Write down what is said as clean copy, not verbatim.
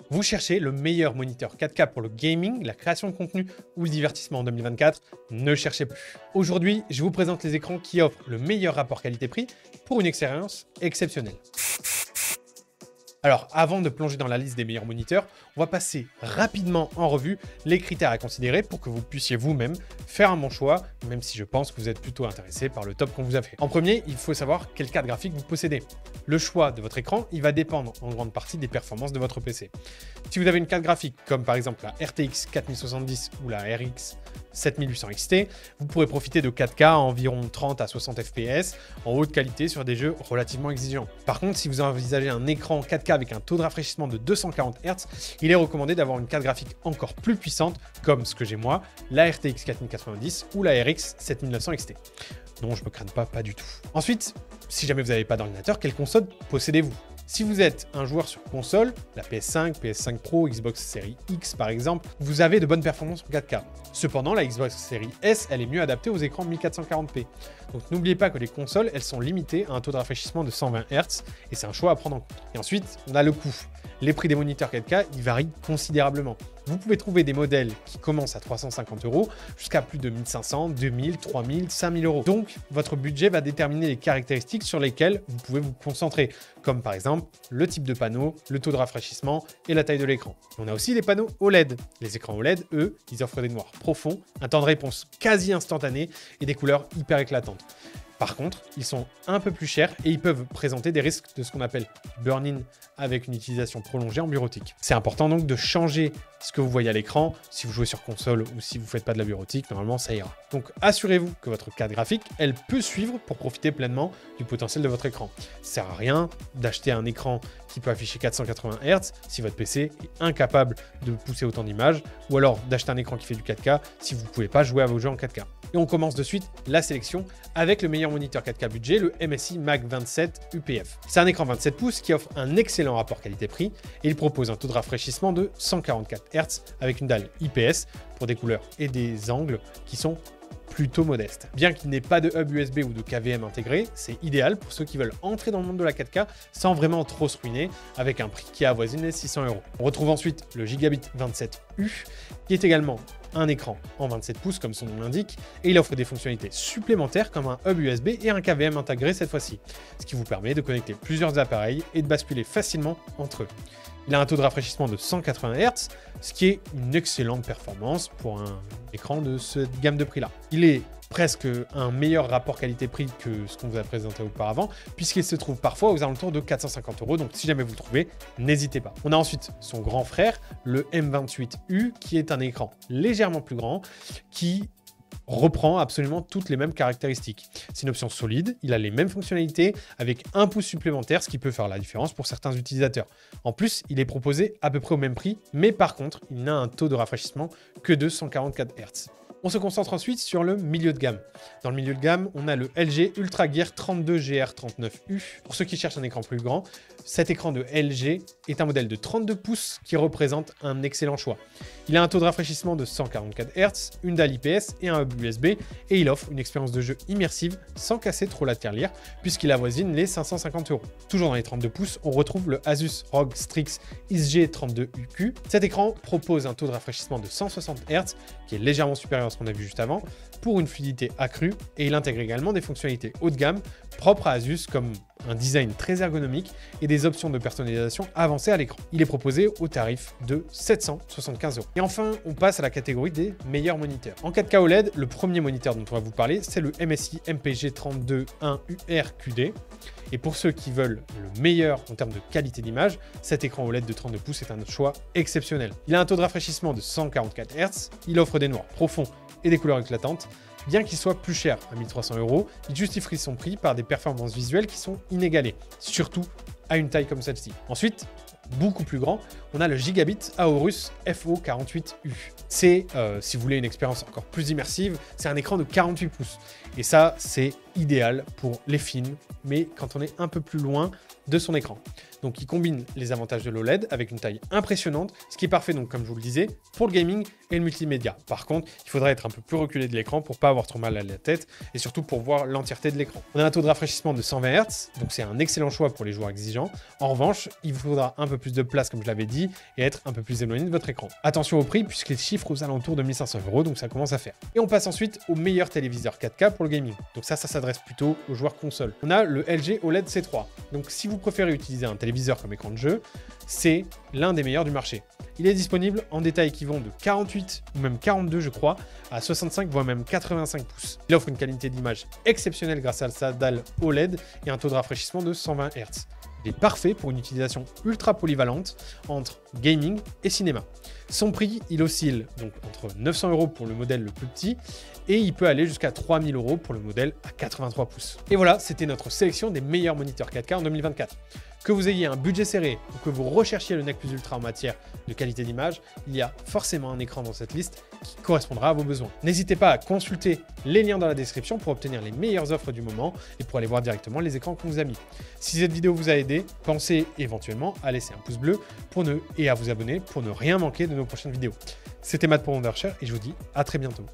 Vous cherchez le meilleur moniteur 4K pour le gaming, la création de contenu ou le divertissement en 2024? Ne cherchez plus. Aujourd'hui, je vous présente les écrans qui offrent le meilleur rapport qualité-prix pour une expérience exceptionnelle. Alors, avant de plonger dans la liste des meilleurs moniteurs, on va passer rapidement en revue les critères à considérer pour que vous puissiez vous-même faire un bon choix, même si je pense que vous êtes plutôt intéressé par le top qu'on vous a fait. En premier, il faut savoir quelle carte graphique vous possédez. Le choix de votre écran, il va dépendre en grande partie des performances de votre PC. Si vous avez une carte graphique comme par exemple la RTX 4070 ou la RX 7800 XT, vous pourrez profiter de 4K à environ 30 à 60 fps en haute qualité sur des jeux relativement exigeants. Par contre, si vous envisagez un écran 4K avec un taux de rafraîchissement de 240 Hz, il est recommandé d'avoir une carte graphique encore plus puissante comme ce que j'ai moi, la RTX 4090 ou la RX 7900 XT. Non, je me crains pas du tout. Ensuite, si jamais vous n'avez pas d'ordinateur, quelle console possédez-vous ? Si vous êtes un joueur sur console, la PS5, PS5 Pro, Xbox Series X par exemple, vous avez de bonnes performances en 4K. Cependant, la Xbox Series S, elle est mieux adaptée aux écrans 1440p. Donc n'oubliez pas que les consoles, elles sont limitées à un taux de rafraîchissement de 120 Hz et c'est un choix à prendre en compte. Et ensuite, on a le coût. Les prix des moniteurs 4K, ils varient considérablement. Vous pouvez trouver des modèles qui commencent à 350 € jusqu'à plus de 1500, 2000, 3000, 5000 €. Donc, votre budget va déterminer les caractéristiques sur lesquelles vous pouvez vous concentrer, comme par exemple le type de panneau, le taux de rafraîchissement et la taille de l'écran. On a aussi les panneaux OLED. Les écrans OLED, eux, ils offrent des noirs profonds, un temps de réponse quasi instantané et des couleurs hyper éclatantes. Par contre, ils sont un peu plus chers et ils peuvent présenter des risques de ce qu'on appelle burn-in avec une utilisation prolongée en bureautique. C'est important donc de changer ce que vous voyez à l'écran. Si vous jouez sur console ou si vous ne faites pas de la bureautique, normalement ça ira. Donc assurez-vous que votre carte graphique, elle peut suivre pour profiter pleinement du potentiel de votre écran. Ça ne sert à rien d'acheter un écran qui peut afficher 480 Hz si votre PC est incapable de pousser autant d'images, ou alors d'acheter un écran qui fait du 4K si vous ne pouvez pas jouer à vos jeux en 4K. Et on commence de suite la sélection avec le meilleur moniteur 4K budget, le MSI Mag 27 UPF. C'est un écran 27 pouces qui offre un excellent rapport qualité-prix et il propose un taux de rafraîchissement de 144 Hz avec une dalle IPS pour des couleurs et des angles qui sont plutôt modeste. Bien qu'il n'ait pas de hub USB ou de KVM intégré, c'est idéal pour ceux qui veulent entrer dans le monde de la 4K sans vraiment trop se ruiner avec un prix qui avoisine les 600 €. On retrouve ensuite le Gigabit 27U qui est également un écran en 27 pouces comme son nom l'indique et il offre des fonctionnalités supplémentaires comme un hub USB et un KVM intégré cette fois-ci, ce qui vous permet de connecter plusieurs appareils et de basculer facilement entre eux. Il a un taux de rafraîchissement de 180 Hz, ce qui est une excellente performance pour un écran de cette gamme de prix-là. Il est presque un meilleur rapport qualité-prix que ce qu'on vous a présenté auparavant, puisqu'il se trouve parfois aux alentours de 450 €, donc si jamais vous le trouvez, n'hésitez pas. On a ensuite son grand frère, le M28U, qui est un écran légèrement plus grand, qui reprend absolument toutes les mêmes caractéristiques. C'est une option solide, il a les mêmes fonctionnalités avec un pouce supplémentaire, ce qui peut faire la différence pour certains utilisateurs. En plus, il est proposé à peu près au même prix, mais par contre, il n'a un taux de rafraîchissement que de 144 Hz. On se concentre ensuite sur le milieu de gamme. Dans le milieu de gamme, on a le LG Ultra Gear 32GR39U. Pour ceux qui cherchent un écran plus grand, cet écran de LG est un modèle de 32 pouces qui représente un excellent choix. Il a un taux de rafraîchissement de 144 Hz, une dalle IPS et un hub USB, et il offre une expérience de jeu immersive sans casser trop la tirelire, puisqu'il avoisine les 550 €. Toujours dans les 32 pouces, on retrouve le Asus ROG Strix XG32UQ. Cet écran propose un taux de rafraîchissement de 160 Hz, qui est légèrement supérieur à ce qu'on a vu juste avant, pour une fluidité accrue, et il intègre également des fonctionnalités haut de gamme propres à Asus, comme un design très ergonomique et des options de personnalisation avancées à l'écran. Il est proposé au tarif de 775 €. Et enfin, on passe à la catégorie des meilleurs moniteurs. En 4K OLED, le premier moniteur dont on va vous parler, c'est le MSI MPG 321UR-QD. Et pour ceux qui veulent le meilleur en termes de qualité d'image, cet écran OLED de 32 pouces est un choix exceptionnel. Il a un taux de rafraîchissement de 144 Hz, il offre des noirs profonds et des couleurs éclatantes. Bien qu'il soit plus cher à 1300 €, il justifie son prix par des performances visuelles qui sont inégalées, surtout à une taille comme celle-ci. Ensuite, beaucoup plus grand, on a le Gigabit Aorus FO48U. C'est, si vous voulez une expérience encore plus immersive, c'est un écran de 48 pouces. Et ça, c'est idéal pour les films, mais quand on est un peu plus loin de son écran. Donc il combine les avantages de l'OLED avec une taille impressionnante, ce qui est parfait, donc comme je vous le disais, pour le gaming et le multimédia. Par contre, il faudrait être un peu plus reculé de l'écran pour pas avoir trop mal à la tête et surtout pour voir l'entièreté de l'écran. On a un taux de rafraîchissement de 120 Hz, donc c'est un excellent choix pour les joueurs exigeants. En revanche, il vous faudra un peu plus de place, comme je l'avais dit, et être un peu plus éloigné de votre écran. Attention au prix, puisque les chiffres aux alentours de 1500 €, donc ça commence à faire. Et on passe ensuite au meilleur téléviseur 4K pour le gaming. Donc ça s'adresse plutôt aux joueurs console. On a le LG OLED C3. Donc si vous préférez utiliser un téléviseur comme écran de jeu, c'est l'un des meilleurs du marché. Il est disponible en détails qui vont de 48 ou même 42 je crois à 65 voire même 85 pouces. Il offre une qualité d'image exceptionnelle grâce à sa dalle OLED et un taux de rafraîchissement de 120 Hz. Il est parfait pour une utilisation ultra polyvalente entre gaming et cinéma. Son prix, il oscille donc entre 900 € pour le modèle le plus petit et il peut aller jusqu'à 3000 € pour le modèle à 83 pouces. Et voilà, c'était notre sélection des meilleurs moniteurs 4K en 2024. Que vous ayez un budget serré ou que vous recherchiez le Nec Plus Ultra en matière de qualité d'image, il y a forcément un écran dans cette liste qui correspondra à vos besoins. N'hésitez pas à consulter les liens dans la description pour obtenir les meilleures offres du moment et pour aller voir directement les écrans qu'on vous a mis. Si cette vidéo vous a aidé, pensez éventuellement à laisser un pouce bleu et à vous abonner pour ne rien manquer de nos prochaines vidéos. C'était Matt pour Wondershare et je vous dis à très bientôt.